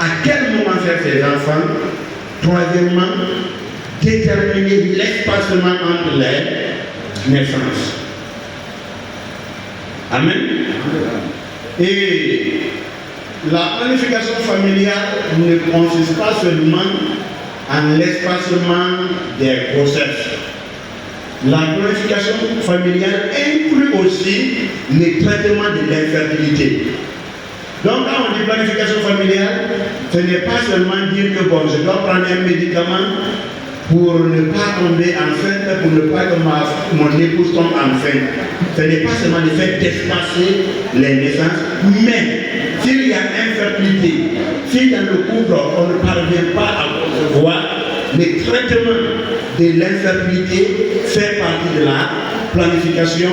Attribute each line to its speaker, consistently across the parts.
Speaker 1: à quel moment faire ses enfants. Troisièmement, déterminer l'espacement entre les naissances. Amen. Et la planification familiale ne consiste pas seulement en l'espacement des grossesses. La planification familiale inclut aussi le traitement de l'infertilité. Donc quand on dit planification familiale, ce n'est pas seulement dire que bon, je dois prendre un médicament pour ne pas tomber enceinte, pour ne pas que mon épouse tombe enceinte. Ce n'est pas seulement le fait d'espacer les naissances, mais s'il y a infertilité, si dans le couple on ne parvient pas à concevoir, le traitement de l'infertilité fait partie de la planification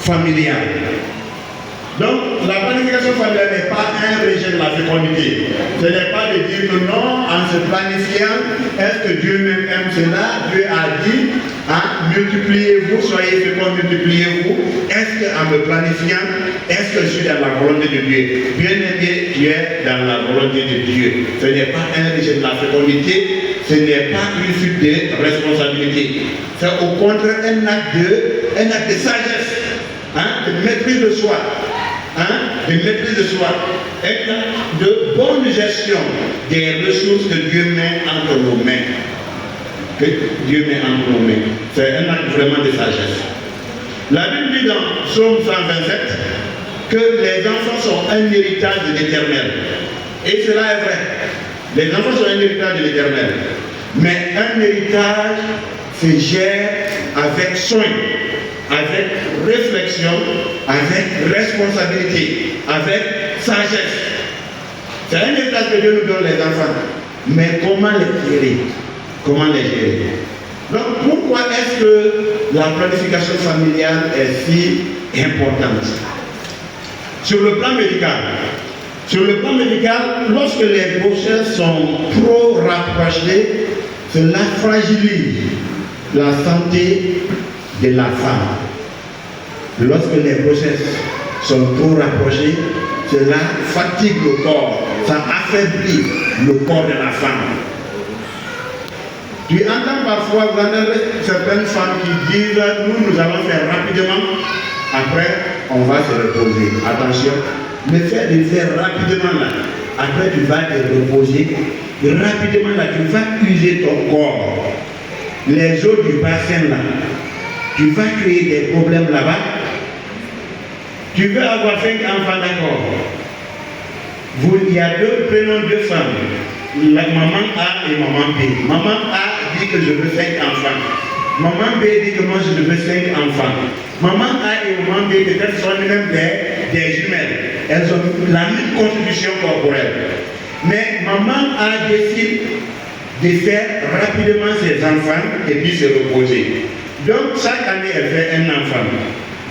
Speaker 1: familiale. Donc, la planification familiale n'est pas un rejet de la fécondité. Ce n'est pas de dire que non, en se planifiant, est-ce que Dieu même aime cela? Dieu a dit, multipliez-vous, soyez féconds, multipliez-vous. Est-ce qu'en me planifiant, est-ce que je suis dans la volonté de Dieu? Bien aimé, tu es dans la volonté de Dieu. Ce n'est pas un rejet de la fécondité, ce n'est pas une fuite de responsabilité. C'est au contraire un acte de sagesse, de maîtrise de soi. De maîtrise de soi, et de bonne gestion des ressources que Dieu met entre nos mains. Que Dieu met entre nos mains. C'est un acte vraiment de sagesse. La Bible dit dans Psaume 127 que les enfants sont un héritage de l'Éternel. Et cela est vrai. Les enfants sont un héritage de l'Éternel. Mais un héritage se gère avec soin, avec réflexion, avec responsabilité, avec sagesse. C'est un héritage que Dieu nous donne, les enfants. Mais comment les gérer? Comment les gérer? Donc pourquoi est-ce que la planification familiale est si importante? Sur le plan médical, lorsque les grossesses sont trop rapprochées, cela fragilise la santé de la femme. Lorsque les grossesses sont trop rapprochées, cela fatigue le corps, ça affaiblit le corps de la femme. Tu entends parfois certaines femmes qui disent nous allons faire rapidement, après on va se reposer. Attention, le fait de faire rapidement là, après tu vas te reposer, rapidement là tu vas user ton corps. Les eaux du bassin là, tu vas créer des problèmes là-bas. Tu veux avoir 5 enfants, d'accord. Il y a prenons deux femmes, la maman A et maman B. Maman A dit que je veux 5 enfants. Maman B dit que moi je veux 5 enfants. Maman A et maman B peut-être sont même des jumelles. Elles ont la même constitution corporelle. Mais maman A décide de faire rapidement ses enfants et puis se reposer. Donc chaque année elle fait un enfant.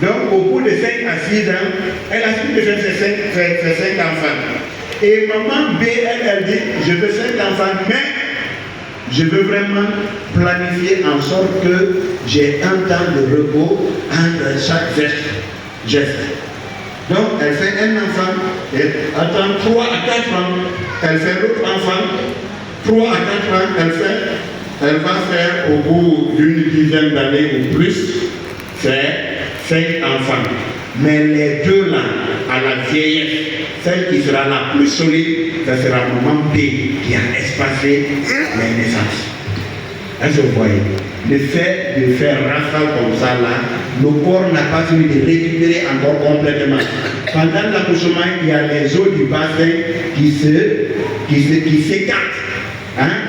Speaker 1: Donc au bout de 5 à 6 ans, elle a fini de faire ses 5 enfants. Et maman B, elle dit, je veux 5 enfants, mais je veux vraiment planifier en sorte que j'ai un temps de repos entre chaque geste. Donc elle fait un enfant, et attend 3 à 4 ans, elle fait l'autre enfant, 3 à 4 ans, elle va faire au bout d'une dizaine d'années ou plus, c'est 5 enfants. Mais les deux là, à la vieillesse, celle qui sera la plus solide, ce sera maman B qui a espacé les naissances. Est-ce que vous voyez? Le fait de faire rafale comme ça là, le corps n'a pas fini de récupérer encore complètement. Pendant l'accouchement, il y a les os du bassin qui s'écartent.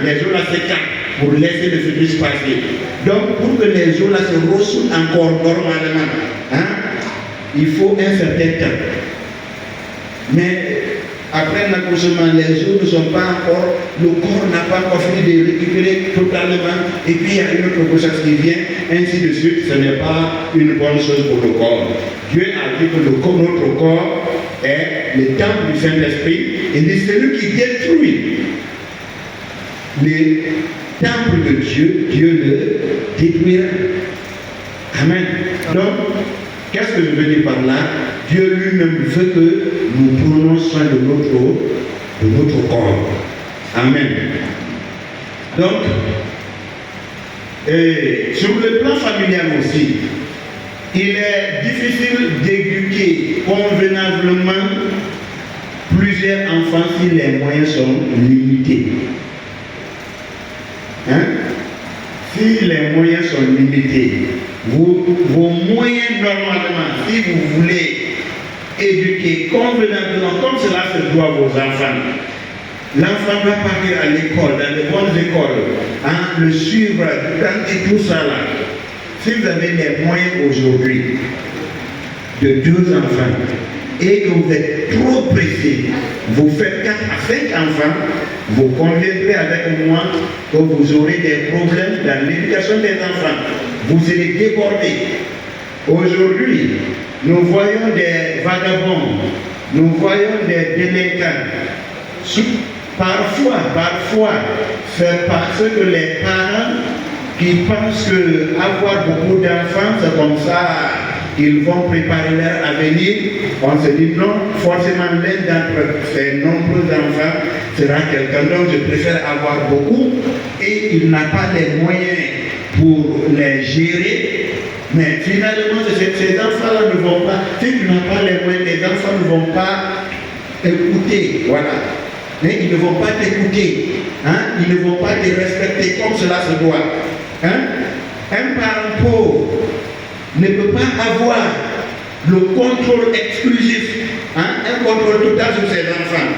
Speaker 1: Les os là s'écartent pour laisser le fœtus passer. Donc pour que les os là se ressoudent encore normalement, il faut un certain temps. Mais après l'accouchement, les os ne sont pas encore, le corps n'a pas encore fini de récupérer totalement, et puis il y a une autre grossesse qui vient, ainsi de suite. Ce n'est pas une bonne chose pour le corps. Dieu a dit que notre corps est le temple du Saint-Esprit, et c'est celui qui détruit le temple de Dieu, Dieu le détruira. Amen. Donc, qu'est-ce que je veux dire par là? Dieu lui-même veut que nous prenions soin de notre corps. Amen. Donc, sur le plan familial aussi, il est difficile d'éduquer convenablement plusieurs enfants si les moyens sont limités. Hein? Si les moyens sont limités, vos moyens normalement, si vous voulez éduquer convenablement, comme cela se doit vos enfants, l'enfant doit partir à l'école, dans les bonnes écoles, hein, le suivre, et tout ça là. Si vous avez les moyens aujourd'hui de 2 enfants et que vous êtes trop pressé, vous faites 4 à 5 enfants, vous conviendrez avec moi que vous aurez des problèmes dans l'éducation des enfants. Vous serez débordés. Aujourd'hui, nous voyons des vagabonds, nous voyons des délinquants. Parfois, c'est parce que les parents qui pensent qu'avoir beaucoup d'enfants, c'est comme ça, ils vont préparer leur avenir. On se dit non, forcément l'un d'entre ces nombreux enfants sera quelqu'un. Donc je préfère avoir beaucoup et il n'a pas les moyens pour les gérer. Mais finalement, ces enfants-là ne vont pas, si tu n'as pas les moyens, les enfants ne vont pas écouter. Voilà. Mais ils ne vont pas t'écouter. Hein? Ils ne vont pas te respecter comme cela se doit. Hein? Un parent pauvre ne peut pas avoir le contrôle exclusif, hein? Un contrôle total sur ses enfants.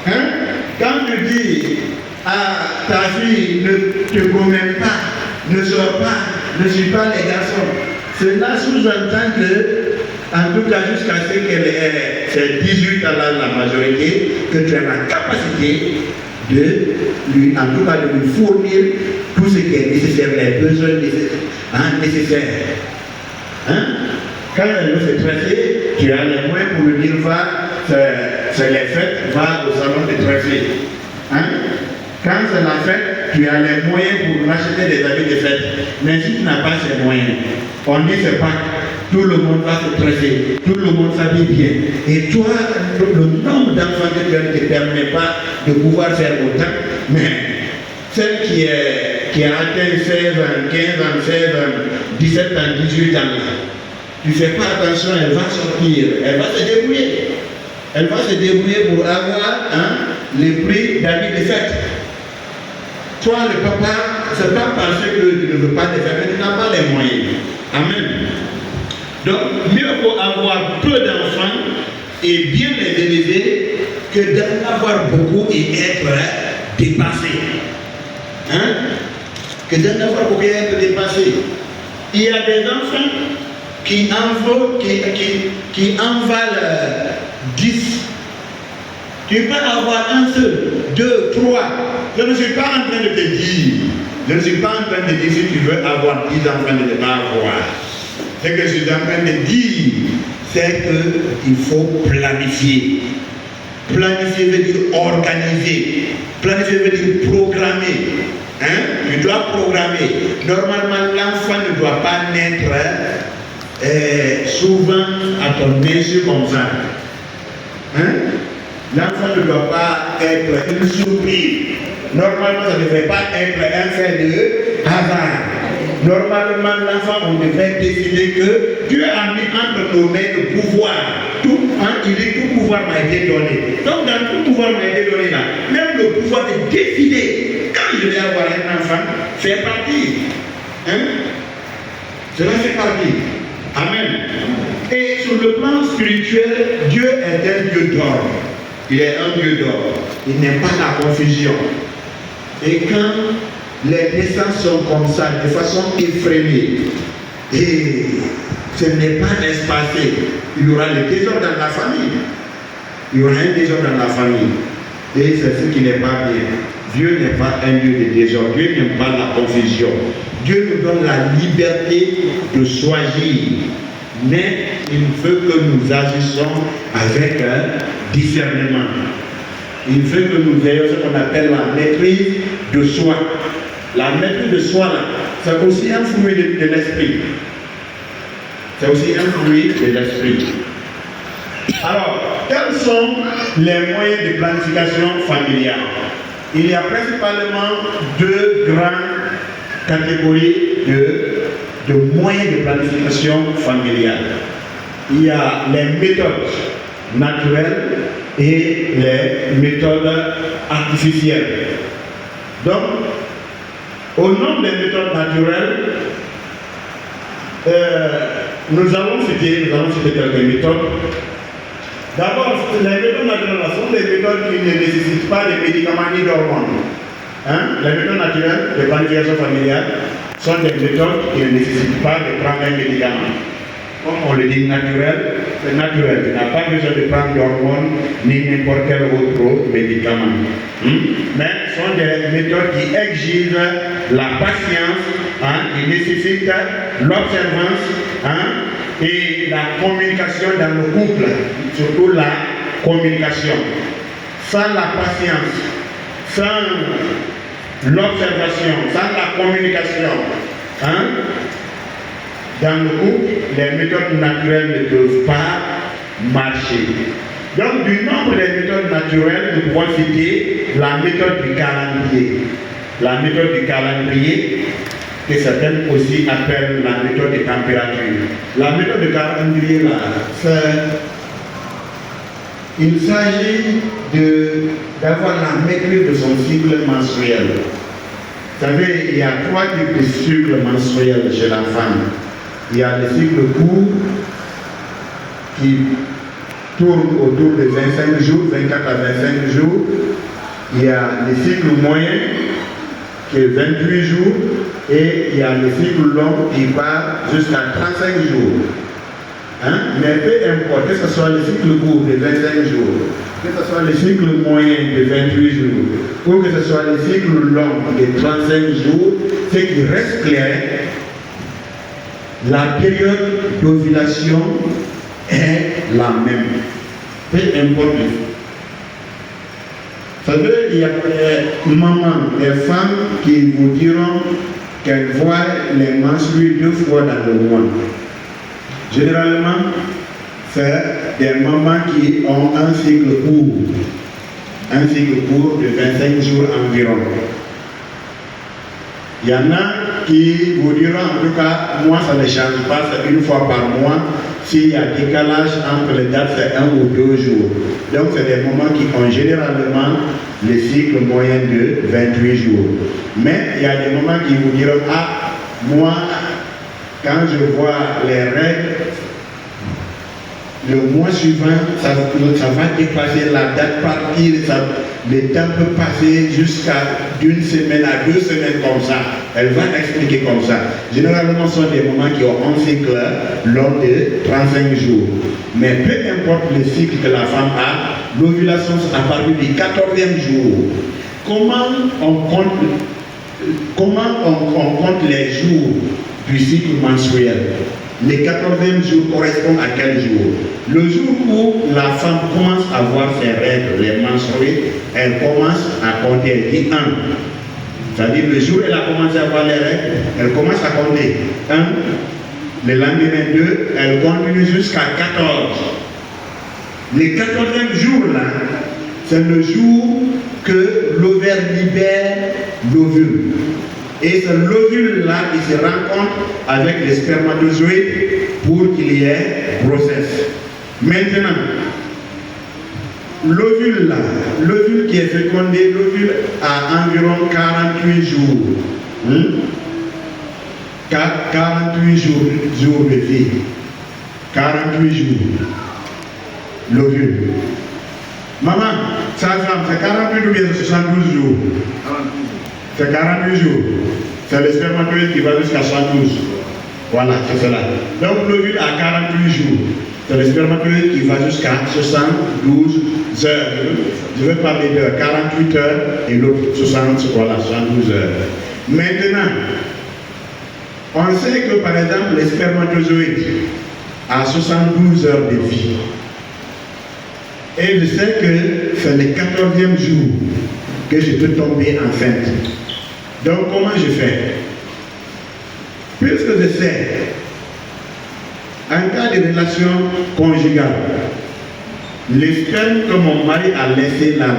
Speaker 1: Hein? Quand tu dis à ta fille ne te promène pas, ne sors pas, ne suis pas les garçons, cela sous-entend que, en tout cas jusqu'à ce qu'elle ait 18 à la majorité, que tu as la capacité de lui, en tout cas de lui fournir tout ce qui est nécessaire, les besoins nécessaires. Hein? Quand elle veut se tresser, tu as les moyens pour lui dire va, c'est les fêtes, va au salon de tresser. Hein? Quand c'est la fête, tu as les moyens pour acheter des habits de fête. Mais si tu n'as pas ces moyens, on dit c'est pas tout le monde va se tresser, tout le monde s'habille bien. Et toi, le nombre d'enfants que tu as ne te permet pas de pouvoir faire autant, mais celle qui a atteint 16 ans, 15 ans, 16 ans, 17 ans, 18 ans, tu ne fais pas attention, elle va sortir, elle va se débrouiller. Elle va se débrouiller pour avoir les prix d'habits de fête. Toi, le papa, c'est pas parce que tu ne veux pas te faire, mais tu n'as pas les moyens. Amen. Donc, mieux vaut avoir peu d'enfants et bien les élever que d'en avoir beaucoup et être dépassé. Hein? Que d'en avoir beaucoup et être dépassé. Il y a des enfants qui en valent 10. Tu peux avoir un seul, 2, 3. Je ne suis pas en train de te dire, je ne suis pas en train de dire si tu veux avoir 10 enfants de ne pas avoir. Ce que je suis en train de dire, c'est qu'il faut planifier. Planifier veut dire organiser. Planifier veut dire programmer. Hein? Tu dois programmer. Normalement, l'enfant ne doit pas naître souvent à ton insu comme ça. Hein? L'enfant ne doit pas être une surprise. Normalement, ça ne devrait pas être un fait de hasard. Normalement, l'enfant, on devrait décider que Dieu a mis entre nos mains le pouvoir. Il dit tout pouvoir m'a été donné. Donc, dans tout pouvoir m'a été donné là, même le pouvoir de décider quand je vais avoir un enfant, fait partie. Hein? Cela fait partie. Amen. Et sur le plan spirituel, Dieu est un Dieu d'ordre. Il est un Dieu d'ordre. Il n'aime pas la confusion. Et quand les naissances sont comme ça, de façon effrénée, et ce n'est pas espacé, il y aura le désordre dans la famille. Il y aura un désordre dans la famille. Et c'est ce qui n'est pas bien. Dieu n'est pas un Dieu de désordre. Dieu n'aime pas la confusion. Dieu nous donne la liberté de choisir. Mais il veut que nous agissions avec un discernement. Il veut que nous ayons ce qu'on appelle la maîtrise de soi. La maîtrise de soi, là, c'est aussi un fruit de l'esprit. C'est aussi un fruit de l'esprit. Alors, quels sont les moyens de planification familiale? il y a principalement deux grandes catégories de moyens de planification familiale. Il y a les méthodes naturelles et les méthodes artificielles. Donc, au nom des méthodes naturelles, nous allons citer quelques méthodes. D'abord, les méthodes naturelles sont des méthodes qui ne nécessitent pas de médicaments ni d'hormones. Les méthodes naturelles de planification familiale sont des méthodes qui ne nécessitent pas de prendre un médicament. Comme on le dit naturel, c'est naturel. Tu n'as pas besoin de prendre d'hormones ni n'importe quel autre médicament. Mais ce sont des méthodes qui exigent la patience, qui nécessitent l'observance et la communication dans le couple, surtout la communication. Sans la patience, sans l'observation, sans la communication, dans le couple, les méthodes naturelles ne peuvent pas marcher. Donc, du nombre des méthodes naturelles, nous pouvons citer la méthode du calendrier. La méthode du calendrier, que certains aussi appellent la méthode de température. La méthode de calendrier, là, il s'agit d'avoir la maîtrise de son cycle menstruel. Vous savez, il y a trois types de cycles menstruels chez la femme. Il y a le cycle court qui tourne autour de 25 jours, 24 à 25 jours. Il y a le cycle moyen qui est 28 jours et il y a le cycle long qui part jusqu'à 35 jours. Mais peu importe, que ce soit le cycle court de 25 jours, que ce soit le cycle moyen de 28 jours ou que ce soit le cycle long de 35 jours, ce qui reste clair, la période d'ovulation est la même. Peu importe. Vous savez, il y a des mamans, des femmes qui vous diront qu'elles voient les menstrues 2 fois dans le mois. Généralement, c'est des mamans qui ont un cycle court. Un cycle court de 25 jours environ. Il y en a qui vous diront, en tout cas, moi ça ne change pas, c'est une fois par mois. S'il y a décalage entre les dates, c'est 1 ou 2 jours. Donc c'est des moments qui ont généralement le cycle moyen de 28 jours. Mais il y a des moments qui vous diront, moi, quand je vois les règles, le mois suivant, ça va dépasser la date partir, le temps peut passer jusqu'à d'une semaine à 2 semaines comme ça. Elle va expliquer comme ça. Généralement, ce sont des moments qui ont un cycle long de 35 jours. Mais peu importe le cycle que la femme a, l'ovulation c'est à partir du 14e jour. Comment on compte les jours du cycle menstruel? Le 14e jour correspond à quel jour? Le jour où la femme commence à voir ses règles, les menstruées, elle commence à compter, elle dit 1. C'est-à-dire le jour où elle a commencé à voir les règles, elle commence à compter 1. Le lendemain 2, elle continue jusqu'à 14. Le 14e jour là, c'est le jour que l'ovaire libère l'ovule. Et c'est l'ovule là qui se rencontre avec les spermatozoïdes pour qu'il y ait grossesse. Maintenant, l'ovule là, l'ovule qui est fécondé, l'ovule a environ 48 jours. 48 jours de vie. 48 jours. L'ovule. Maman, sa femme, c'est 48 ou bien 72 jours? C'est 48 jours. C'est le spermatozoïde qui va jusqu'à 72. Voilà, c'est cela. Donc l'ovule a 48 jours. C'est le spermatozoïde qui va jusqu'à 72 heures. Je vais parler de 48 heures et l'autre 72 heures. Maintenant, on sait que par exemple les spermatozoïdes a 72 heures de vie. Et je sais que c'est le 14e jour que je peux tomber enceinte. Donc comment je fais? Puisque je sais, en cas de relation conjugale, le sperme que mon mari a laissé là,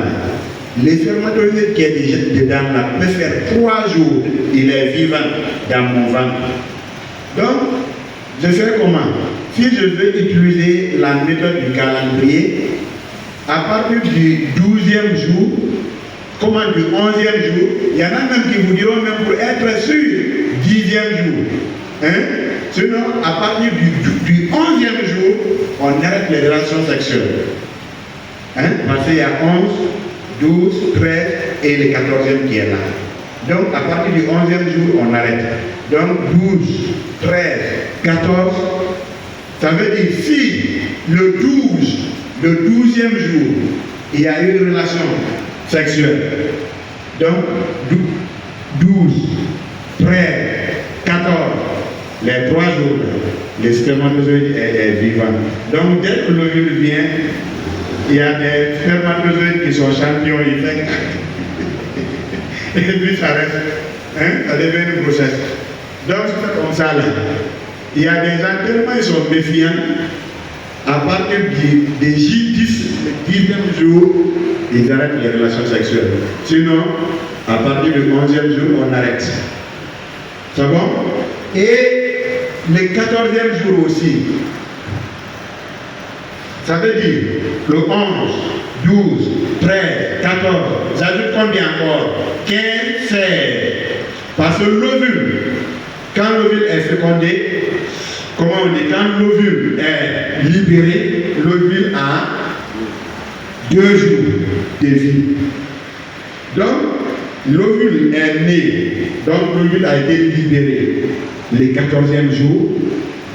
Speaker 1: Le spermatozoïde qui est déjà dedans là peut faire 3 jours, il est vivant dans mon ventre. Donc, je fais comment? Si je veux utiliser la méthode du calendrier, à partir du 12e jour, comment du 11e jour, il y en a même qui vous diront même pour être sûr, 10e jour. Hein? Sinon, à partir du 11e jour, on arrête les relations sexuelles. Hein? Parce qu'il y a 11, 12, 13 et le 14e qui est là. Donc, à partir du 11e jour, on arrête. Donc, 12, 13, 14, ça veut dire si le 12e jour, il y a eu une relation sexuelle. Donc, 12, 13, 14, les 3 jours, le spermatozoïde est vivant. Donc, dès que l'ovule vient, il y a des spermatozoïdes qui sont champions, ils font et puis ça reste, hein, ça devient une grossesse. Donc, c'est comme ça là. Il y a des gens tellement ils sont méfiants, à partir des 10e jour, ils arrêtent les relations sexuelles. Sinon, à partir du 11e jour, on arrête. C'est bon? Et le 14e jour aussi. Ça veut dire le 11, 12, 13, 14, j'ajoute combien encore? 15, 16. Parce que l'ovule, quand l'ovule est fécondé, comment on dit? Quand l'ovule est libéré, l'ovule a 2 jours de vie. Donc, l'ovule est né, donc l'ovule a été libéré le 14e jour,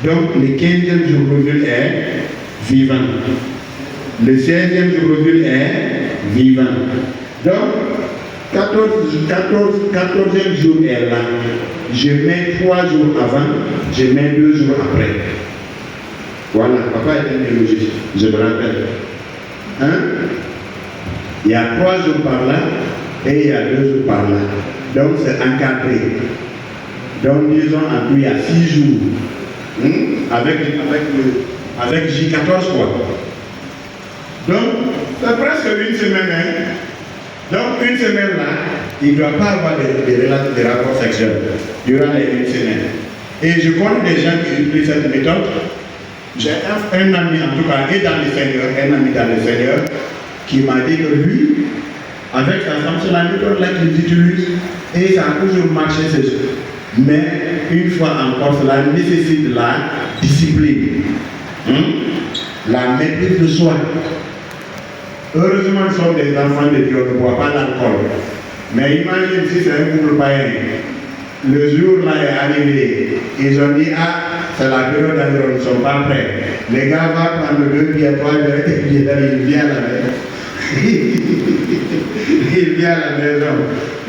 Speaker 1: donc le 15e jour, l'ovule est vivant. Le 16e jour, l'ovule est vivant. Donc, 14e jour est là. Je mets 3 jours avant, je mets 2 jours après. Voilà, papa est un biologiste, je me rappelle. Hein? Il y a 3 jours par là et il y a 2 jours par là. Donc c'est encadré. Donc disons en tout il y a 6 jours. Avec J14 quoi. Donc c'est presque une semaine. Hein? Donc une semaine là, il ne doit pas avoir des rapports sexuels durant les 1 semaine. Et je connais des gens qui utilisent cette méthode. J'ai un ami en tout cas, et dans le Seigneur, un ami dans le Seigneur, qui m'a dit que lui, avec sa femme, c'est la méthode là qu'il utilise et ça a toujours marché chez eux. Mais une fois encore, cela nécessite la discipline, la maîtrise de soi. Heureusement, nous sommes des enfants de Dieu, on ne boit pas d'alcool. Mais imagine si c'est un couple païen. Le jour là est arrivé, ils ont dit ah, c'est la période où ils ne sont pas prêts. Les gars vont prendre 2 pieds, 3 pieds, il vient à la maison. Il vient à la maison.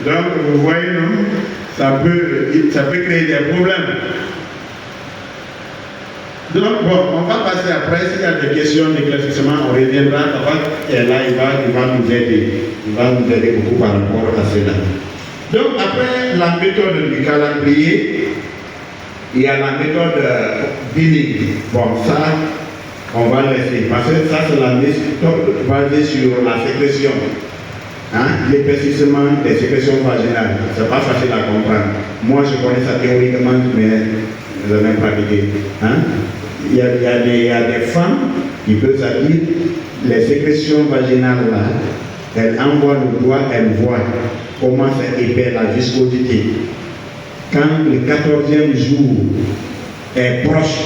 Speaker 1: Donc vous voyez, non, ça peut créer des problèmes. Donc bon, on va passer après, s'il y a des questions d'éclaircissement, on reviendra, et là il va nous aider. Il va nous aider beaucoup par rapport à cela. Donc après la méthode du calendrier, il y a la méthode billing. Bon, ça, on va laisser. Parce que ça, c'est la méthode basée sur la sécrétion. Hein? L'épaississement des sécrétions vaginales. C'est pas facile à comprendre. Moi, je connais ça théoriquement, mais je n'ai pas pratiqué. Hein? Il y a des femmes qui peuvent dire les sécrétions vaginales là, elles envoient le doigt, elles voient comment c'est épais, la viscosité. Quand le 14e jour est proche,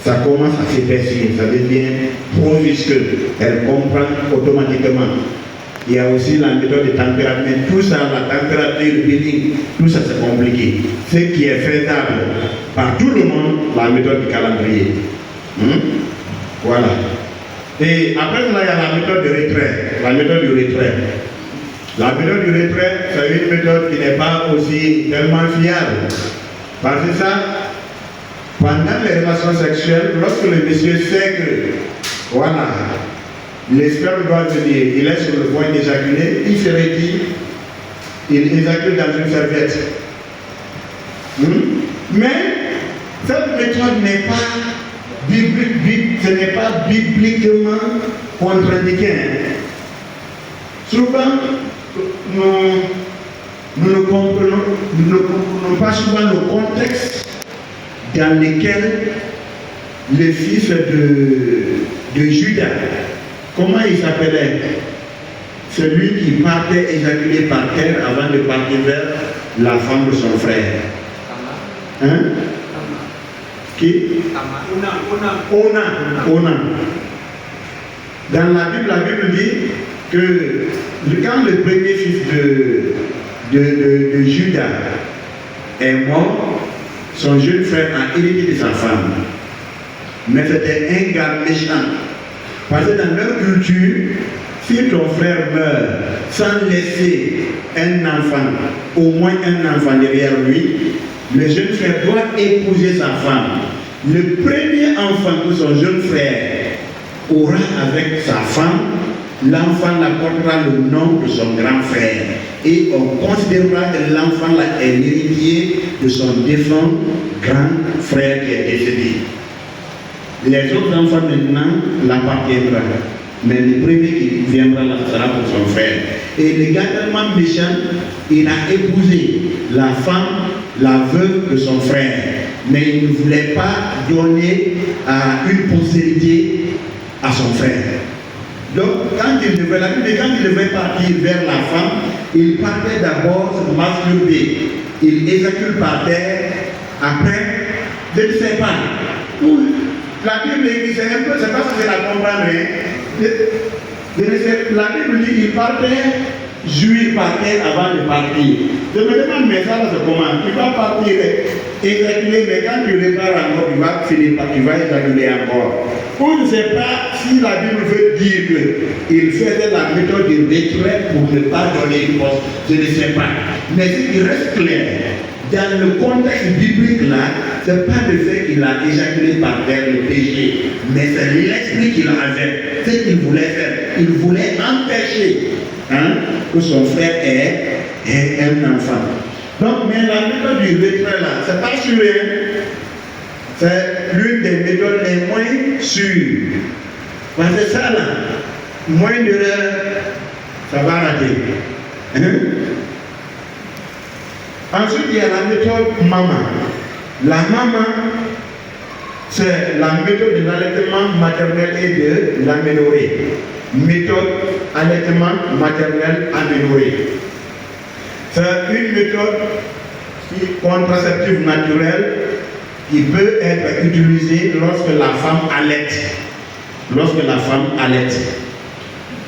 Speaker 1: ça commence à s'épaissir, ça devient trop visqueux. Elle comprend automatiquement. Il y a aussi la méthode de température, mais tout ça, la température, le billing, tout ça c'est compliqué. Ce qui est faisable par tout le monde, la méthode du calendrier. Voilà. Et après cela, il y a la méthode de retrait. La méthode du retrait. La méthode du retrait, c'est une méthode qui n'est pas aussi tellement fiable. Parce que ça, pendant les relations sexuelles, lorsque le monsieur sait que, voilà, le sperme doit venir, il est sur le point d'éjaculer, il se retire, il éjacule dans une serviette. Mais cette méthode n'est pas biblique, ce n'est pas bibliquement contre-indiqué. Souvent, nous ne comprenons pas souvent le contexte dans lequel le fils de Judas, comment il s'appelait? Celui qui partait éjaculer par terre avant de partir vers la femme de son frère. Hein? Qui? Onan. Dans la Bible dit que quand le premier fils de Judas est mort, son jeune frère a hérité de sa femme. Mais c'était un gars méchant. Parce que dans leur culture, si ton frère meurt sans laisser un enfant, au moins un enfant derrière lui, le jeune frère doit épouser sa femme. Le premier enfant que son jeune frère aura avec sa femme, l'enfant apportera le nom de son grand frère. Et on considérera que l'enfant là est l'héritier de son défunt grand frère qui est décédé. Les autres enfants maintenant l'appartiendront. Mais le premier qui viendra là sera pour son frère. Et le gars tellement méchant, il a épousé la femme, la veuve de son frère. Mais il ne voulait pas donner une postérité à son frère. Donc, quand il devait partir vers la femme, il partait d'abord se masturber. Il éjacule par terre. Après, je ne sais pas. La Bible dit, c'est un peu, c'est pas facile à comprendre. La Bible dit qu'il partait jouir par terre avant de partir. Je me demande, mais ça, c'est comment? Tu vas partir éjaculer, mais quand tu repars encore, tu vas finir par, tu vas éjaculer encore. On ne sait pas si la Bible veut dire qu'il faisait la méthode du rituel pour ne pas donner une poste. Je ne sais pas. Mais ce qui reste clair, dans le contexte biblique là, ce n'est pas le fait qu'il a éjaculé par terre le péché, mais c'est l'esprit qu'il avait. Ce qu'il voulait faire. Il voulait empêcher que son frère ait un enfant. Donc, mais la méthode du rituel là, c'est pas sûr. C'est l'une des méthodes les moins sûres. Parce que ça là, moins de l'heure, ça va rater. Ensuite, il y a la méthode maman. La maman, c'est la méthode de l'allaitement maternel et de l'aménorrhée. Méthode allaitement maternel aménorrhée. C'est une méthode contraceptive naturelle qui peut être utilisée lorsque la femme allaite. Lorsque la femme allaite.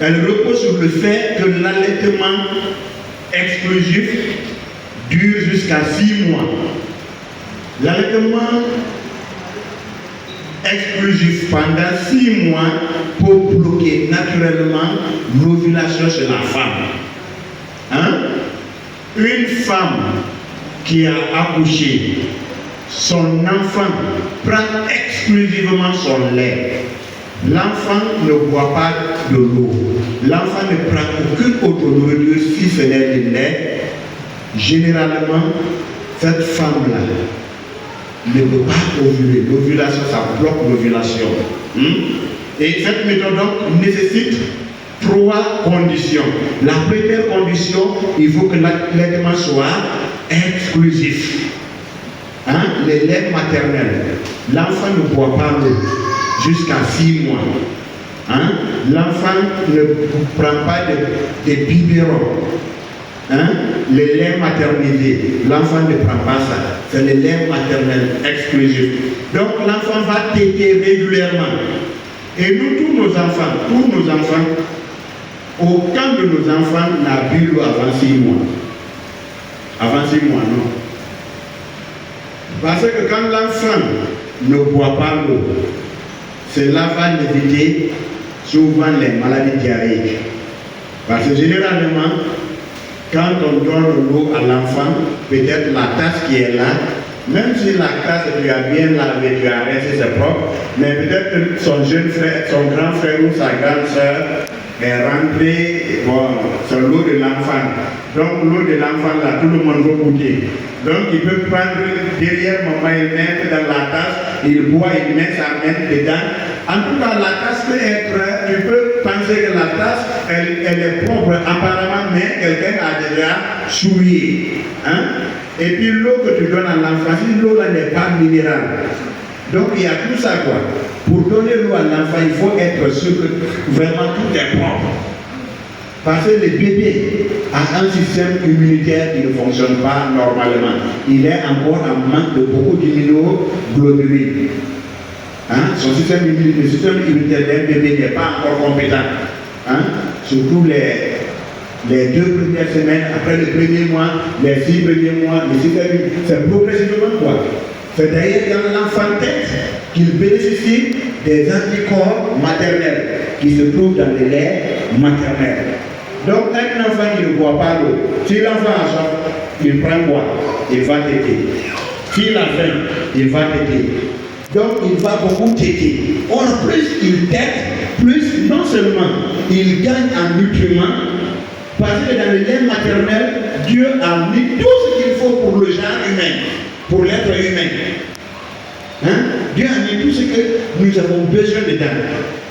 Speaker 1: Elle repose sur le fait que l'allaitement exclusif dure jusqu'à 6 mois. L'allaitement exclusif pendant 6 mois pour bloquer naturellement l'ovulation chez la femme. Une femme qui a accouché, son enfant prend exclusivement son lait. L'enfant ne boit pas de l'eau. L'enfant ne prend aucune autre nourriture si ce n'est du lait. Généralement, cette femme-là ne peut pas ovuler. L'ovulation, ça bloque l'ovulation. Et cette méthode donc nécessite 3 conditions. La première condition, il faut que l'allaitement soit exclusif. Le lait maternel. L'enfant ne boit pas l'eau jusqu'à 6 mois. L'enfant ne prend pas de biberon. Le lait maternisé, l'enfant ne prend pas ça. C'est le lait maternel exclusif. Donc l'enfant va téter régulièrement. Et nous, tous nos enfants, aucun de nos enfants n'a bu l'eau avant 6 mois. Avant 6 mois, non. Parce que quand l'enfant ne boit pas l'eau, cela va éviter souvent les maladies diarrhéiques. Parce que généralement, quand on donne l'eau à l'enfant, peut-être la tasse qui est là, même si la tasse tu as bien lavé, tu as resté c'est propre, mais peut-être que son jeune frère, son grand frère ou sa grande soeur est rentré, c'est l'eau de l'enfant. Donc l'eau de l'enfant là, tout le monde va goûter. Donc il peut prendre derrière maman et mettre dans la tasse il boit, il met sa main dedans. En tout cas, la tasse peut être, tu peux penser que la tasse, elle est propre apparemment, mais quelqu'un a déjà souillé. Hein? Et puis l'eau que tu donnes à l'enfant, si l'eau là n'est pas minérale. Donc il y a tout ça quoi. Pour donner l'eau à l'enfant, il faut être sûr que vraiment tout est propre. Parce que le bébé a un système immunitaire qui ne fonctionne pas normalement. Il est encore en manque de beaucoup d'immunoglobulines. Hein? Le système immunitaire d'un bébé n'est pas encore compétent. Hein? Surtout les 2 premières semaines, après le premier mois, les 6 premiers mois, c'est progressivement quoi. C'est d'ailleurs dans l'enfantesse qu'il bénéficie des anticorps maternels qui se trouvent dans les laits maternels. Donc un enfant qui ne boit pas l'eau, si l'enfant a soif, il prend quoi? Il va téter. S'il a faim, il va téter. Donc il va beaucoup téter. Or plus il tète, plus non seulement il gagne en nutriments, parce que dans le lait maternel, Dieu a mis tout ce qu'il faut pour le genre humain, pour l'être humain. Hein? Dieu a mis tout ce que nous avons besoin dedans.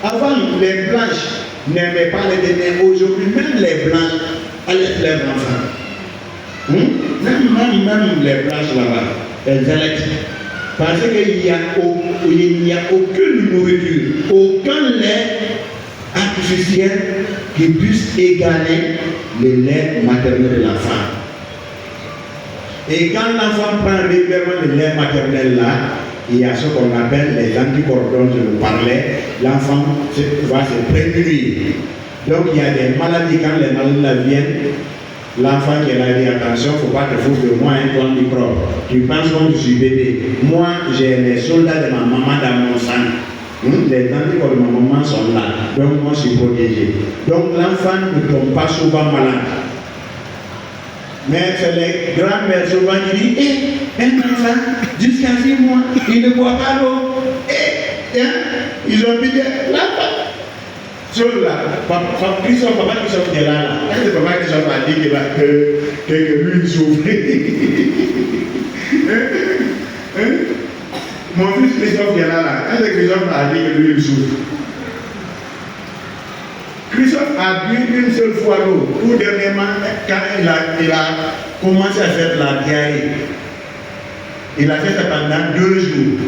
Speaker 1: Avant, les blanches n'aimaient pas les tétés. Aujourd'hui, même les blanches allaitent leurs enfants. Même les blanches là-bas, elles allaitent. Parce qu'il n'y a aucune nourriture, aucun lait artificiel qui puisse égaler le lait maternel de l'enfant. Et quand l'enfant prend régulièrement le lait maternel là, il y a ce qu'on appelle les anticorps dont je vous parlais, l'enfant va se prémunir. Donc il y a des maladies, quand les maladies là viennent, l'enfant qui a dit attention, il ne faut pas te foutre de moi un ton microbe. Tu penses que je suis bébé. Moi, j'ai les soldats de ma maman dans mon sang. Les anticorps de ma maman sont là. Donc moi, je suis protégé. Donc l'enfant ne tombe pas souvent malade. Mais c'est les grands-mères souvent qui disent un enfant, jusqu'à 6 mois, il ne boit pas l'eau. Ils ont dit l'enfant. Sur là, papa Christophe est là. Est-ce que papa Christophe a dit que lui il souffre? Mon fils Christophe est là. Est-ce que Christophe a dit que lui il souffre? Christophe a bu une seule fois l'eau. Tout dernièrement, quand il a commencé à faire la diarrhée, il a fait ça pendant 2 jours.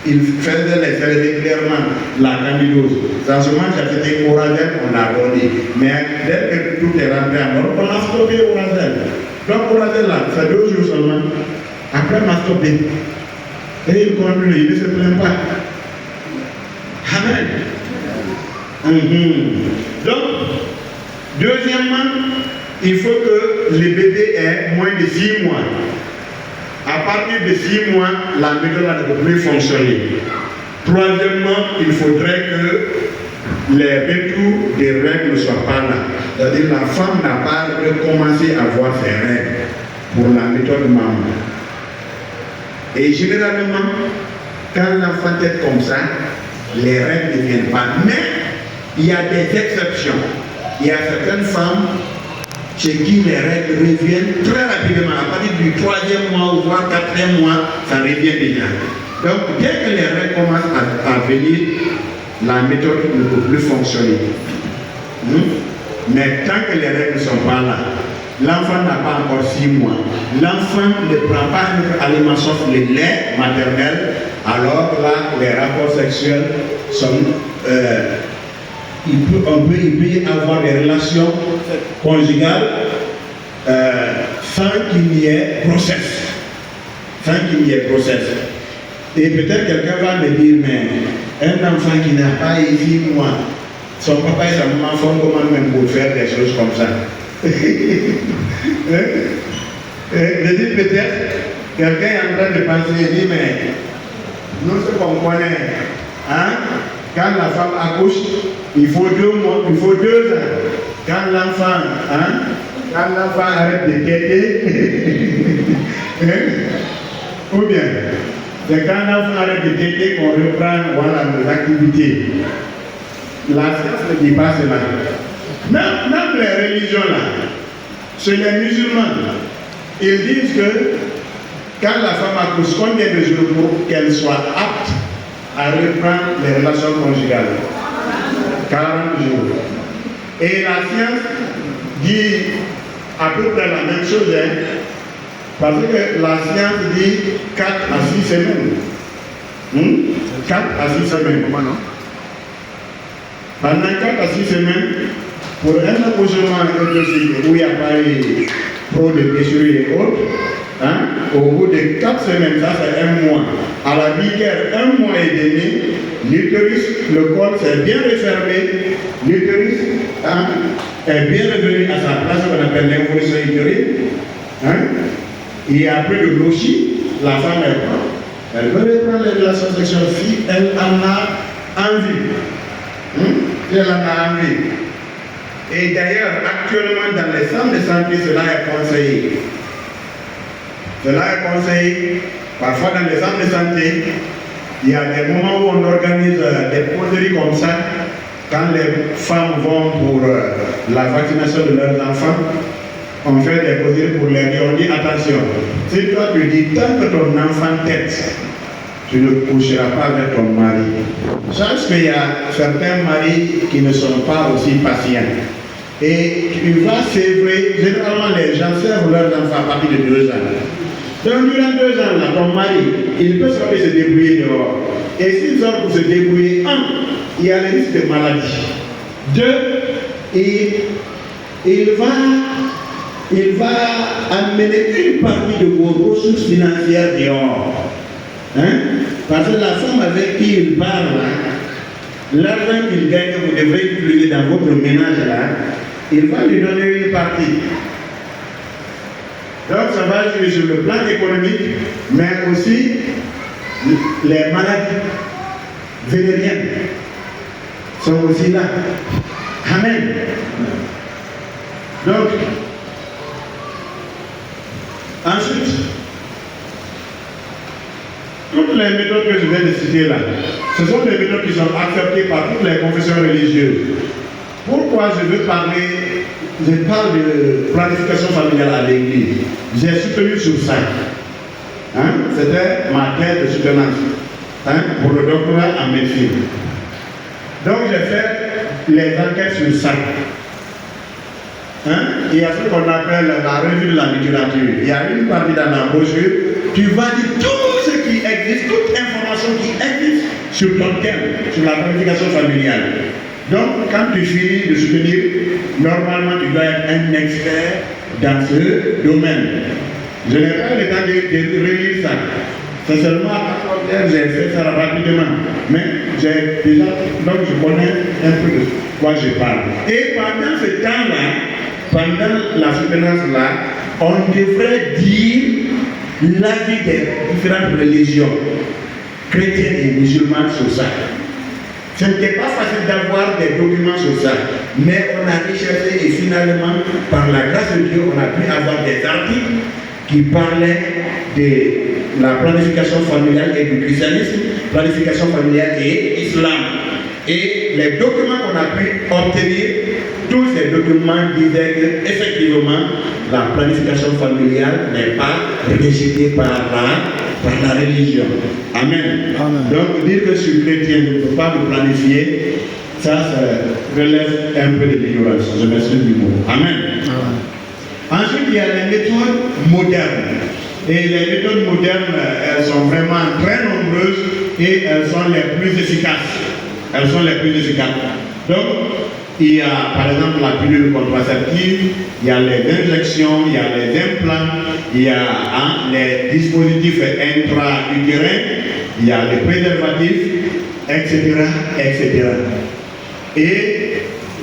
Speaker 1: Il faisait régulièrement la candidose. Dans ce moment, c'était Oradel, on a abordé. Mais dès que tout est rentré en ordre, on a stoppé Oradel. Donc Oradel là, c'est 2 jours seulement. Après, on a stoppé. Et il continue, il ne se plaint pas. Amen. Donc, deuxièmement, il faut que le bébé ait moins de 6 mois. À partir de 6 mois, la méthode ne peut plus fonctionner. Troisièmement, il faudrait que les retours des règles ne soient pas là. C'est-à-dire que la femme n'a pas commencé à voir ses règles pour la méthode maman. Et généralement, quand l'enfant est comme ça, les règles ne viennent pas. Mais il y a des exceptions. Il y a certaines femmes chez qui les règles reviennent très rapidement. À partir du 3e mois ou voire 4e mois, ça revient déjà. Donc, dès que les règles commencent à venir, la méthode ne peut plus fonctionner. Mais tant que les règles ne sont pas là, l'enfant n'a pas encore 6 mois. L'enfant ne prend pas un autre aliment sauf le lait maternel. Alors là, les rapports sexuels sont... il peut y avoir des relations conjugales sans qu'il y ait process. Et peut-être quelqu'un va me dire, mais un enfant qui n'a pas eu 6 mois, son papa et sa maman font comment même pour faire des choses comme ça? Je dis peut-être, quelqu'un est en train de penser, il dit, mais nous ce qu'on connaît, hein? Quand la femme accouche, il faut 2 mois, il faut 2 ans. Quand l'enfant arrête de téter, ou bien, c'est quand l'enfant arrête de téter qu'on reprend voilà, nos activités. La science ne dit pas cela. Même les religions là, chez les musulmans, ils disent que quand la femme accouche, combien de jours pour qu'elle soit apte à reprendre les relations conjugales. 40 jours. Et la science dit à peu près la même chose, hein, parce que la science dit 4 à 6 semaines. 4 à 6 semaines. Pendant 4 à 6 semaines, pour un accouchement autocycle où il n'y a pas eu trop de blessures et autres, hein, au bout de 4 semaines, ça c'est 1 mois. À la mi-guerre, 1 mois et demi, l'utérus, le col s'est bien refermé, l'utérus est bien revenu à sa place qu'on appelle l'involution utérine. Hein, et après le gauchis, la femme elle veut reprendre les relations sexuelles si elle en a envie. Si elle en a envie. Et d'ailleurs, actuellement dans les centres de santé, cela est conseillé. Cela est conseillé. Parfois dans les centres de santé, il y a des moments où on organise des causeries comme ça, quand les femmes vont pour la vaccination de leurs enfants. On fait des causeries pour les dire, on dit attention, si toi tu dis tant que ton enfant tête, tu ne coucheras pas avec ton mari. Sache qu'il y a certains maris qui ne sont pas aussi patients. Et tu vas sévrer, généralement les gens servent leurs enfants à partir de 2 ans. Donc durant 2 ans, là, ton mari, il peut se débrouiller dehors. Et s'ils ont pour se débrouiller, 1, il y a le risque de maladie. 2, il va amener une partie de vos ressources financières dehors. Hein? Parce que la femme avec qui il parle, l'argent qu'il gagne, que vous devrez utiliser dans votre ménage là, il va lui donner une partie. Donc ça va jouer sur le plan économique, mais aussi les maladies vénériennes sont aussi là. Amen. Donc, ensuite, toutes les méthodes que je viens de citer là, ce sont des méthodes qui sont acceptées par toutes les confessions religieuses. Pourquoi je parle de planification familiale à l'église? J'ai soutenu sur ça. Hein? C'était ma thèse de soutenance, hein, pour le doctorat en médecine. Donc j'ai fait les enquêtes sur ça. Hein? Il y a ce qu'on appelle la revue de la littérature. Il y a une partie dans la brochure, tu vas dire tout ce qui existe, toute information qui existe sur ton thème, sur la planification familiale. Donc, quand tu finis de soutenir, normalement tu dois être un expert dans ce domaine. Je n'ai pas le temps de relire ça. C'est seulement à j'ai fait ça rapidement. Mais j'ai déjà, donc je connais un peu de quoi je parle. Et pendant ce temps-là, pendant la soutenance-là, on devrait dire l'avis des différentes religions, chrétiennes et musulmanes sur ça. Ce n'était pas facile d'avoir des documents sur ça, mais on a recherché et finalement, par la grâce de Dieu, on a pu avoir des articles qui parlaient de la planification familiale et du christianisme, planification familiale et islam. Et les documents qu'on a pu obtenir, tous ces documents disaient que effectivement la planification familiale n'est pas rejetée par la religion. Amen. Amen. Donc dire que je suis chrétien, je ne peux pas me planifier, ça relève un peu de l'ignorance. Je m'excuse du mot. Amen. Amen. Ensuite, il y a les méthodes modernes. Et les méthodes modernes, elles sont vraiment très nombreuses et elles sont les plus efficaces. Elles sont les plus efficaces. Donc, il y a par exemple la pilule contraceptive, il y a les injections, il y a les implants, il y a les dispositifs intra-utérins, il y a les préservatifs, etc., etc. Et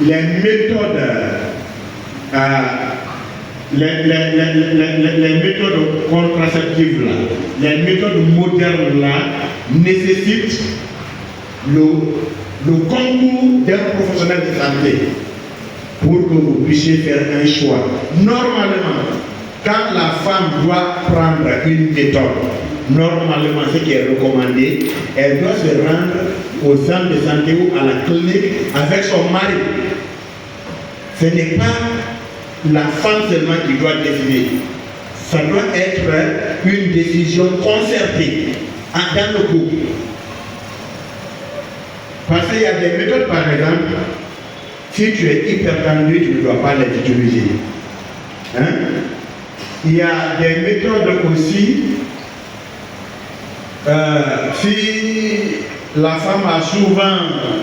Speaker 1: les méthodes, les méthodes contraceptives là, les méthodes modernes là, nécessitent le concours d'un professionnel de santé pour que vous puissiez faire un choix. Normalement, quand la femme doit prendre une méthode, normalement ce qui est recommandé, elle doit se rendre au centre de santé ou à la clinique avec son mari. Ce n'est pas la femme seulement qui doit décider. Ça doit être une décision concertée dans le couple. Parce qu'il y a des méthodes, par exemple, si tu es hyper tendu, tu ne dois pas les utiliser. Hein? Il y a des méthodes aussi, si la femme a souvent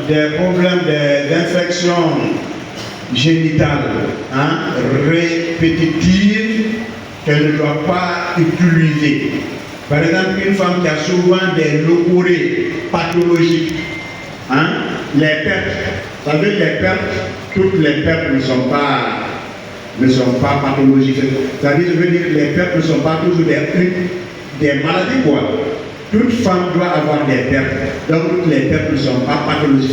Speaker 1: des problèmes d'infection génitale, hein, répétitive, qu'elle ne doit pas utiliser. Par exemple, une femme qui a souvent des leucorrhées pathologiques, hein, les pertes, vous savez, les pertes, toutes les pertes ne sont pas pathologiques. C'est-à-dire, je veux dire, les pertes ne sont pas toujours des maladies, quoi. Toute femme doit avoir des pertes. Donc, toutes les pertes ne sont pas pathologiques.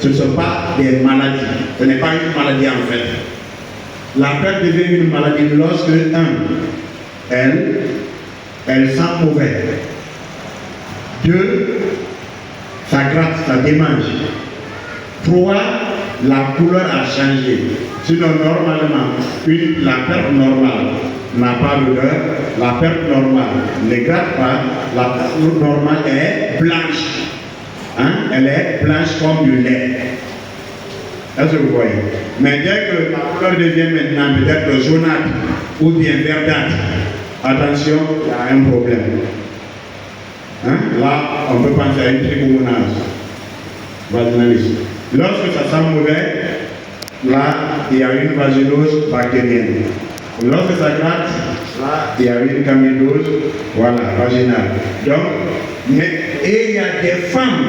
Speaker 1: Ce ne sont pas des maladies. Ce n'est pas une maladie, en fait. La perte devient une maladie lorsque, elle sent mauvais. 2, ça gratte, ça démange. 3, la couleur a changé. Sinon, normalement, la perte normale n'a pas d'odeur. La perte normale ne gratte pas. La perte normale est blanche. Hein? Elle est blanche comme du lait. Est-ce que vous voyez? Mais dès que la couleur devient maintenant peut-être jaunâtre ou bien verdâtre, attention, il y a un problème. Hein? Là, on peut penser à une trichomonase vaginaliste. Lorsque ça sent mauvais, là, il y a une vaginose bactérienne. Lorsque ça gratte, là, il y a une camidose, voilà, vaginale. Donc, et il y a des femmes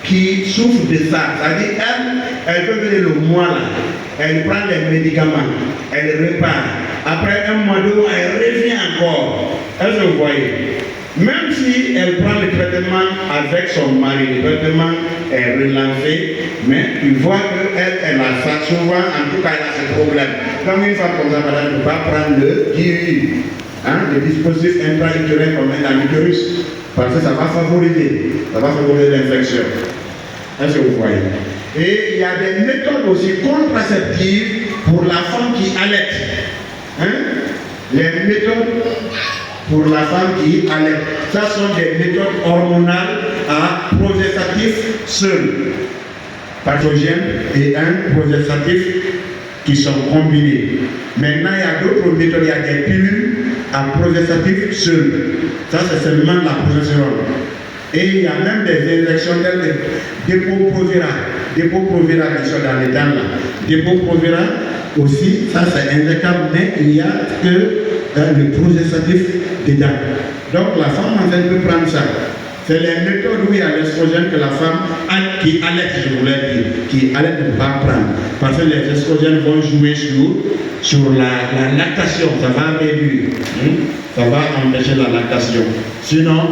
Speaker 1: qui souffrent de ça. C'est-à-dire, elles peuvent venir le mois là, elles prennent les médicaments, elles repartent. Après un mois, 2 mois, elle revient encore. Est-ce que vous voyez? Même si elle prend le traitement avec son mari, le traitement est relancé, mais tu vois qu'elle a ça souvent, en tout cas, elle a ce problème. Comme une femme comme ça, madame, ne peut pas prendre le DUI, hein, le dispositif intra-utérien comme un utérus, parce que ça va favoriser l'infection. Est-ce que vous voyez? Et il y a des méthodes aussi contraceptives pour la femme qui allaite. Hein? Les méthodes pour la femme qui allaite, ça sont des méthodes hormonales à progestatif seul, pathogène, et un progestatif qui sont combinés. Maintenant, il y a d'autres méthodes, il y a des pilules à progestatif seul. Ça, c'est seulement la progestérone. Et il y a même des injections telles que Depo-Provera qui sont dans les dents là. Depo-Provera aussi, ça c'est injectable, mais il y a que le progestatif dedans. Donc la femme enceinte peut prendre ça. C'est les méthodes où il y a l'estrogène que la femme qui allaite, je voulais dire, qui allaite ne peut pas prendre. Parce que les estrogènes vont jouer sur la lactation, ça va réduire, ça va empêcher la lactation. Sinon,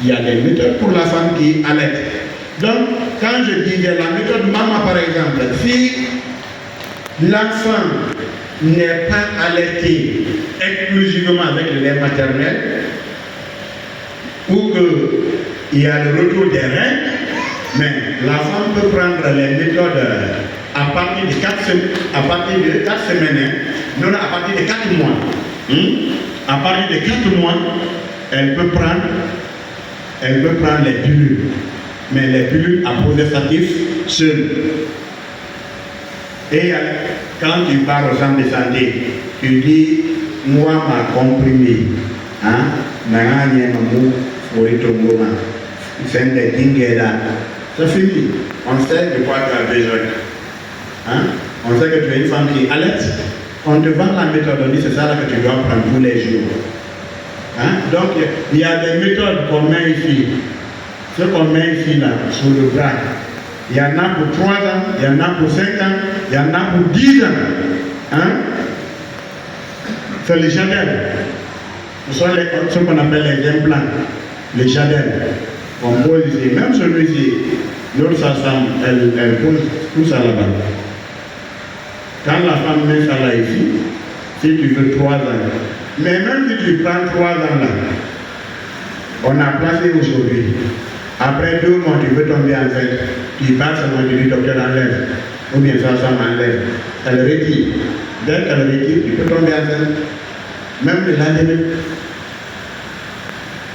Speaker 1: il y a des méthodes pour la femme qui allaite. Donc, quand je disais la méthode maman par exemple, si l'enfant n'est pas allaité exclusivement avec le lait maternel, ou qu'il y a le retour des reins, mais la femme peut prendre les méthodes à partir de 4 semaines, non, à partir de 4 mois. À partir de 4 mois, elle peut prendre les pilules, mais les pilules à progestatif seules. Et quand tu pars au centre de santé, tu dis, moi, ma comprimé, hein, c'est fini. On sait de quoi tu as besoin. Hein? On sait que tu es une femme qui allaite. On te vend la méthode, on dit c'est ça là que tu dois prendre tous les jours. Hein? Donc, il y a des méthodes qu'on met ici. Ce qu'on met ici là, sur le bras. Il y en a pour 3 ans, il y en a pour 5 ans, il y en a pour 10 ans. Hein? C'est les jadelles. Ce sont ce qu'on appelle les implants. Les jadelles. On pose ici. Même celui-ci, l'autre sage-femme, elle pose tout ça là-bas. Quand la femme met ça là ici, si tu veux 3 ans, mais même si tu prends 3 ans là, on a placé aujourd'hui. Après 2 mois, tu veux tomber enceinte, tu pars seulement, tu dis docteur enlève, ou bien sage-femme enlève. Elle retire. Dès qu'elle retire, tu peux tomber enceinte. Même le lendemain.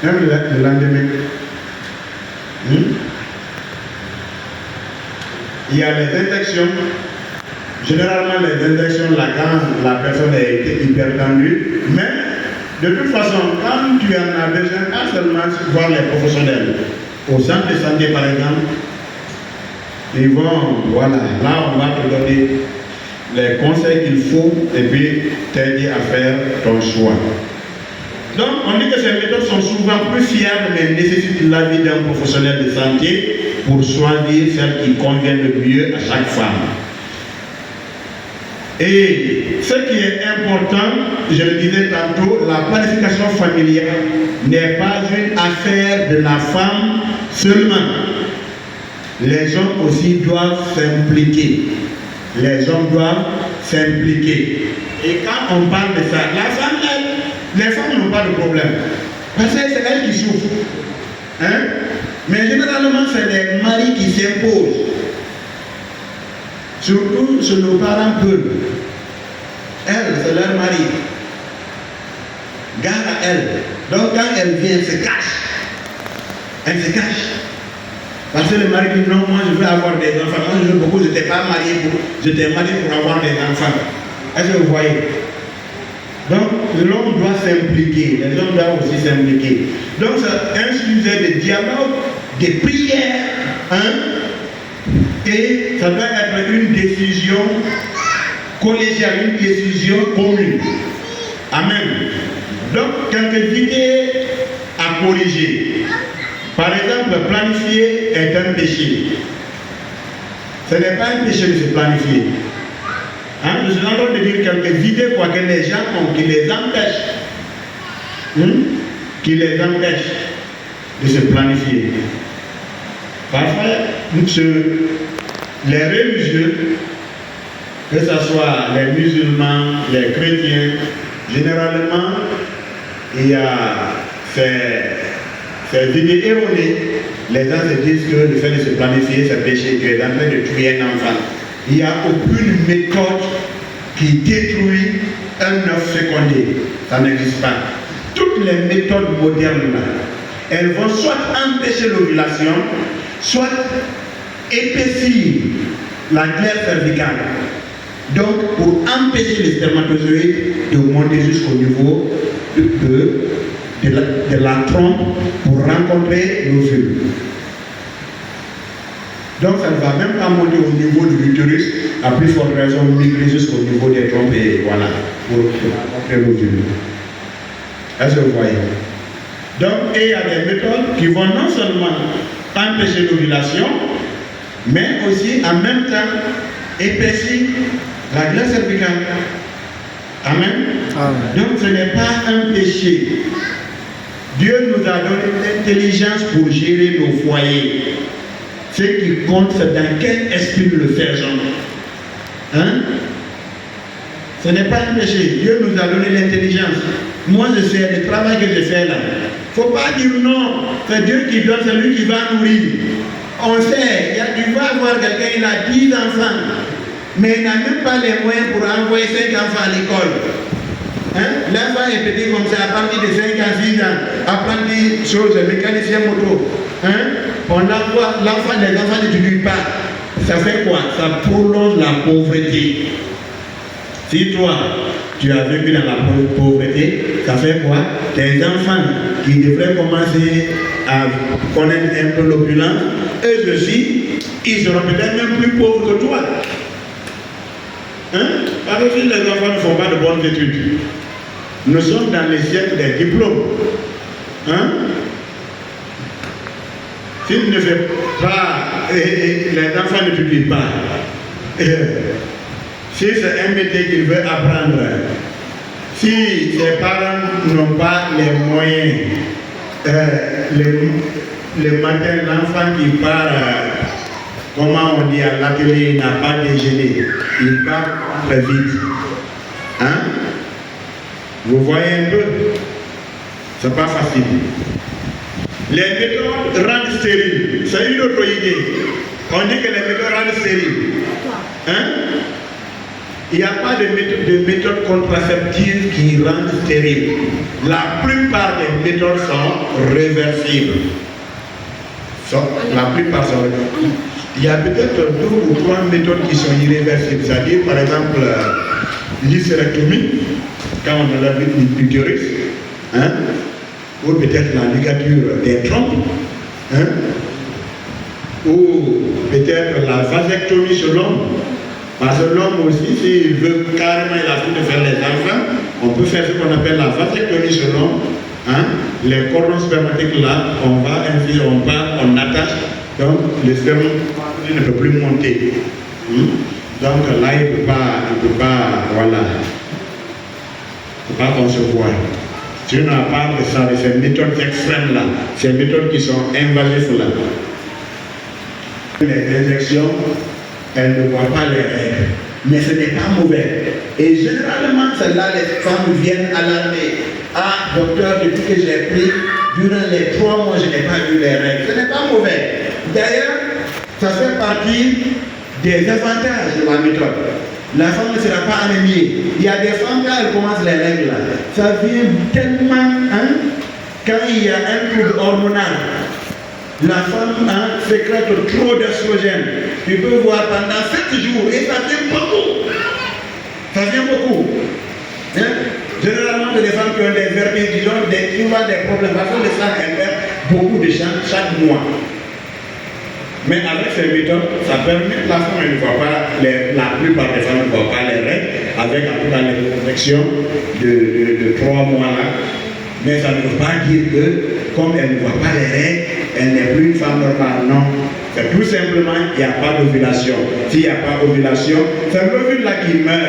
Speaker 1: Même le lendemain. il y a les injections. Généralement, les injections, là, quand la personne a été hypertendue, mais de toute façon, quand tu en as besoin, pas seulement voir les professionnels, au centre de santé par exemple, ils vont, voilà, là on va te donner les conseils qu'il faut et puis t'aider à faire ton choix. Donc, on dit que ces méthodes sont souvent plus fiables, mais nécessitent l'avis d'un professionnel de santé pour choisir celles qui conviennent le mieux à chaque femme. Et ce qui est important, je le disais tantôt, la planification familiale n'est pas une affaire de la femme seulement. Les hommes aussi doivent s'impliquer. Les hommes doivent s'impliquer. Et quand on parle de ça, la femme, les femmes n'ont pas de problème. Parce que c'est elles qui souffrent. Hein? Mais généralement, c'est les maris qui s'imposent. Surtout chez nos parents peu. Elle, c'est leur mari. Garde à elle. Donc quand elle vient, elle se cache. Elle se cache. Parce que le mari dit non, moi je veux avoir des enfants. Moi je veux beaucoup, je n'étais pas marié j'étais marié pour avoir des enfants. Est-ce que vous voyez? Donc l'homme doit s'impliquer. Les hommes doivent aussi s'impliquer. Donc c'est un sujet de dialogue, de prière. Et ça doit être une décision collégiale, une décision commune. Amen. Donc, quelques idées à corriger. Par exemple, planifier est un péché. Ce n'est pas un péché de se planifier. Je suis en train de dire quelques idées que les gens ont qui les empêchent. Qui les empêchent de se planifier. Parfois, les religieux, que ce soit les musulmans, les chrétiens, généralement, il y a ces idées erronées. Les gens se disent que le fait de se planifier, c'est péché, tu es en train de tuer un enfant. Il n'y a aucune méthode qui détruit un œuf fécondé. Ça n'existe pas. Toutes les méthodes modernes, elles vont soit empêcher l'ovulation, soit épaissir la glaire cervicale. Donc, pour empêcher les spermatozoïdes de monter jusqu'au niveau de la trompe pour rencontrer l'ovule. Donc, ça ne va même pas monter au niveau de l'utérus, à plus forte raison, migrer jusqu'au niveau des trompes et voilà, pour rencontrer l'ovule. Est-ce que vous voyez? Donc, il y a des méthodes qui vont non seulement empêcher l'ovulation, mais aussi en même temps épaissir la glaire cervicale. Amen. Amen. Donc ce n'est pas un péché. Dieu nous a donné l'intelligence pour gérer nos foyers. Ce qui compte, c'est dans quel esprit nous le faisons. Ce n'est pas un péché. Dieu nous a donné l'intelligence. Moi, je sais le travail que je fais là. Il ne faut pas dire non. C'est Dieu qui donne, c'est lui qui va nourrir. On sait, il va avoir quelqu'un, il a 10 enfants. Mais il n'a même pas les moyens pour envoyer 5 enfants à l'école. L'enfant est petit comme ça, à partir de 5 à 6 ans, apprendre des choses, mécanicien moto. On l'envoie, les enfants n'étudient pas. Ça fait quoi? Ça prolonge la pauvreté. Si toi, tu as vécu dans la pauvreté, ça fait quoi? Tes enfants qui devraient commencer à connaître un peu l'opulence, eux aussi, ils seront peut-être même plus pauvres que toi. Parce que si les enfants ne font pas de bonnes études, nous sommes dans les siècles des diplômes. S'ils ne font pas, les enfants n'étudient pas. Si c'est un métier qu'il veut apprendre, si les parents n'ont pas les moyens, le matin, l'enfant qui part, comment on dit à l'atelier, il n'a pas déjeuné, il part très vite. Vous voyez un peu? C'est pas facile. Les méthodes rendent stériles. C'est une autre idée. On dit que les méthodes rendent stériles. Il n'y a pas de méthode contraceptive qui rendent stérile. La plupart des méthodes sont réversibles. La plupart sont réversibles. il y a peut-être 2 ou 3 méthodes qui sont irréversibles. C'est-à-dire, par exemple, l'hystérectomie, quand on enlève l'utérus, hein, ou peut-être la ligature des trompes, hein, ou peut-être la vasectomie sur l'homme. Parce que l'homme aussi, s'il veut carrément, il a fait de faire les enfants, on peut faire ce qu'on appelle la vasectomie sur l'homme. Hein? Les cordons spermatiques là, on attache, donc le sperme ne peut plus monter. Donc là, il ne peut pas, voilà, il ne peut pas concevoir. Si on a part de ça, de ces méthodes extrêmes là, ces méthodes qui sont invasives là, les injections, elles ne voient pas les règles, mais ce n'est pas mauvais. Et généralement, c'est là les femmes viennent alarmer. Ah, docteur, depuis que j'ai pris, durant les 3 mois, je n'ai pas vu les règles. Ce n'est pas mauvais. D'ailleurs, ça fait partie des avantages de la méthode. La femme ne sera pas anémiée. Il y a des femmes, quand elles commencent les règles, là, ça vient tellement, hein, quand il y a un trouble hormonal, la femme sécrète trop d'oestrogène. Tu peux voir pendant 7 jours et ça vient beaucoup. Ça vient beaucoup. Hein? Généralement, c'est des femmes qui ont des vertiges, qui ont des problèmes. Parce que le sang, elles perdent beaucoup de sang chaque mois. Mais avec ces méthodes, ça permet que la femme ne voit pas, la plupart des femmes ne voient pas les règles, avec en tout cas les protections de 3 mois là. Mais ça ne veut pas dire que, comme elle ne voit pas les règles, elle n'est plus une femme normale. Non. C'est tout simplement qu'il n'y a pas d'ovulation. S'il n'y a pas d'ovulation, c'est l'ovule là qui meurt.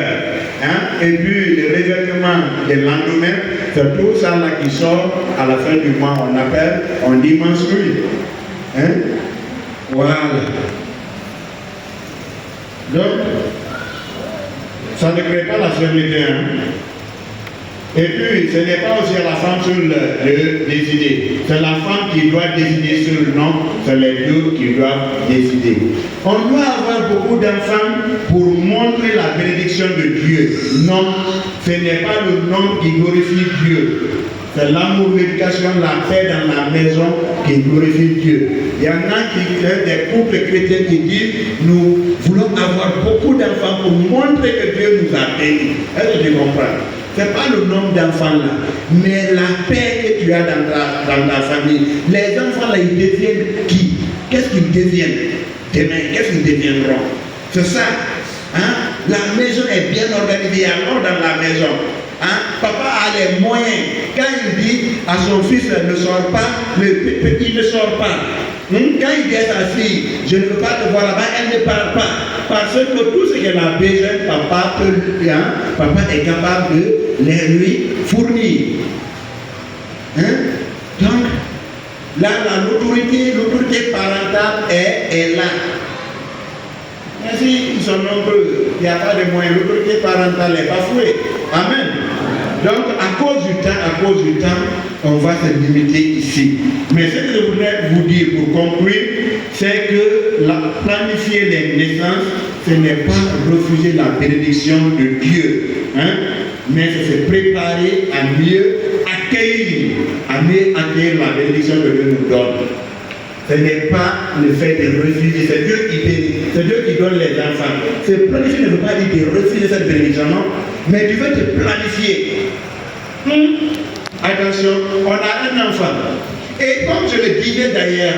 Speaker 1: Hein? Et puis le réveillement des lendemains, c'est tout ça là qui sort à la fin du mois. On dit menstrue. Hein? Voilà. Donc, ça ne crée pas la stérilité. Hein? Et puis, ce n'est pas aussi à la femme sur de décider. C'est la femme qui doit décider sur le nom, c'est les deux qui doivent décider. On doit avoir beaucoup d'enfants pour montrer la bénédiction de Dieu. Non, ce n'est pas le nom qui glorifie Dieu. C'est l'amour, l'éducation, la paix dans la maison qui glorifie Dieu. Il y en a des couples chrétiens qui disent, nous voulons avoir beaucoup d'enfants pour montrer que Dieu nous a bénis. Est-ce que tu comprends? Ce n'est pas le nombre d'enfants là, mais la paix que tu as dans ta famille. Les enfants là, ils deviennent qui? Qu'est-ce qu'ils deviennent demain? Qu'est-ce qu'ils deviendront? C'est ça. Hein? La maison est bien organisée, il y a l'ordre dans la maison. Hein? Papa a les moyens. Quand il dit à son fils ne sort pas, le petit ne sort pas. Quand il dit à sa fille, je ne veux pas te voir là-bas, elle ne parle pas. Parce que tout ce qu'elle a besoin, papa est capable de lui fournir. Hein? Donc, là, l'autorité parentale est là. Mais si ils sont nombreux, il n'y a pas de moyens, l'autorité parentale est bafouée. Amen. Donc, à cause du temps, on va se limiter ici. Mais ce que je voudrais vous dire pour conclure, c'est que planifier les naissances, ce n'est pas refuser la bénédiction de Dieu, hein? Mais c'est se préparer à mieux accueillir la bénédiction que Dieu nous donne. Ce n'est pas le fait de refuser, c'est Dieu qui bénit, c'est Dieu qui donne les enfants. Se planifier ne veut pas dire de refuser cette bénédiction, non? Mais tu veux te planifier. Attention, on a un enfant. Et comme je le disais d'ailleurs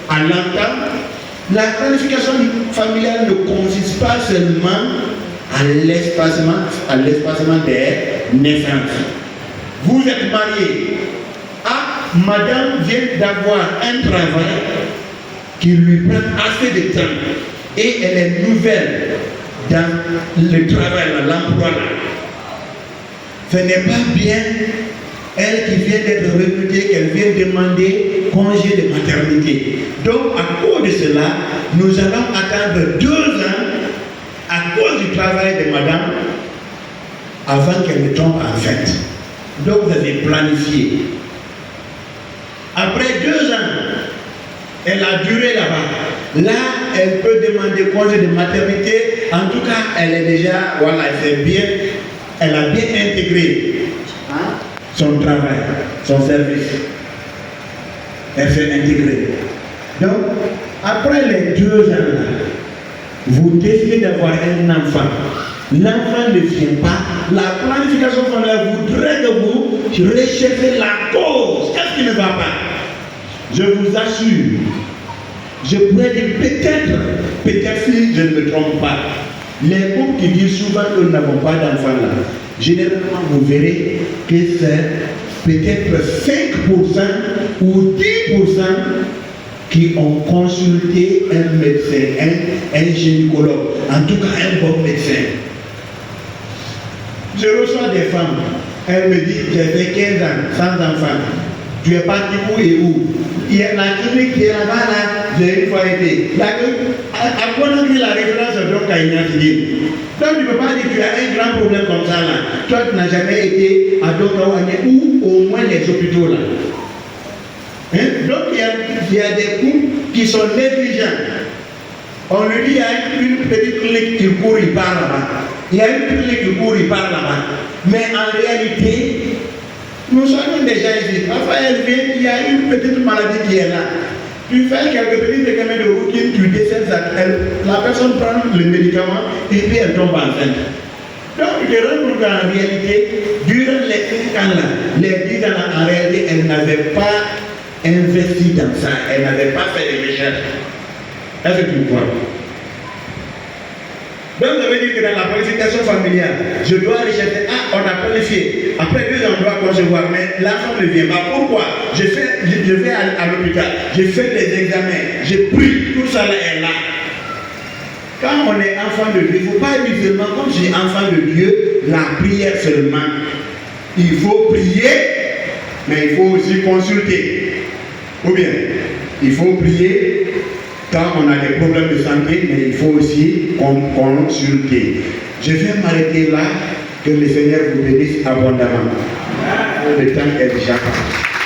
Speaker 1: à l'entame, la planification familiale ne consiste pas seulement à l'espacement des naissances. Vous êtes mariés. Ah, madame vient d'avoir un travail qui lui prend assez de temps. Et elle est nouvelle dans le travail, dans l'emploi là. Ce n'est pas bien, elle qui vient d'être recrutée, qu'elle vient demander congé de maternité. Donc, à cause de cela, nous allons attendre 2 ans à cause du travail de madame avant qu'elle ne tombe enceinte. Donc, vous avez planifié. Après 2 ans, elle a duré là-bas. Là, elle peut demander congé de maternité. En tout cas, elle est déjà, voilà, elle a bien intégré son travail, son service. Elle s'est intégrée. Donc, Après les 2 ans, là, vous décidez d'avoir un enfant. L'enfant ne vient pas. La planification familiale voudrait que vous recherchez la cause. Qu'est-ce qui ne va pas? Je vous assure, je pourrais dire peut-être si je ne me trompe pas, les couples qui disent souvent que nous n'avons pas d'enfants là, généralement vous verrez que c'est peut-être 5% ou 10% qui ont consulté un médecin, un gynécologue, en tout cas un bon médecin. Je reçois des femmes, elles me disent, j'ai fait 15 ans sans enfant. Tu es parti où et où? Il y a la clinique qui est là-bas, là, j'ai une fois été. À quoi on dit la référence au docteur Ignacy? Donc tu ne peux pas dire que tu as un grand problème comme ça là. Toi tu n'as jamais été à Docteur ou au moins les hôpitaux là. Hein? Donc il y a des couples qui sont négligents. On lui dit il y a une petite clinique qui court, il part là-bas. Il y a une clinique qui court, il part là-bas. Mais en réalité, nous sommes déjà ici. Parfois, elle vient, il y a une petite maladie qui est là. Tu fais quelques petits examens de routine, tu décèdes, la personne prend le médicament et puis elle tombe enceinte. Donc, je rends compte qu'en réalité, durant les 5 ans là, les 10 ans là, en réalité, elle n'avait pas investi dans ça, elle n'avait pas fait des recherches. Est-ce que tu crois? Donc, ça veut dire que dans la planification familiale, je dois rechercher, on a planifié. Après 2 ans, on doit concevoir, mais l'enfant ne vient pas. Pourquoi? Je vais à l'hôpital, je fais des examens, je prie, tout ça là est là. Quand on est enfant de Dieu, il ne faut pas être seulement comme je suis enfant de Dieu, la prière seulement. Il faut prier, mais il faut aussi consulter. Ou bien, il faut prier quand on a des problèmes de santé, mais il faut aussi consulter. Je vais m'arrêter là, que le Seigneur vous bénisse abondamment. Le temps est déjà passé.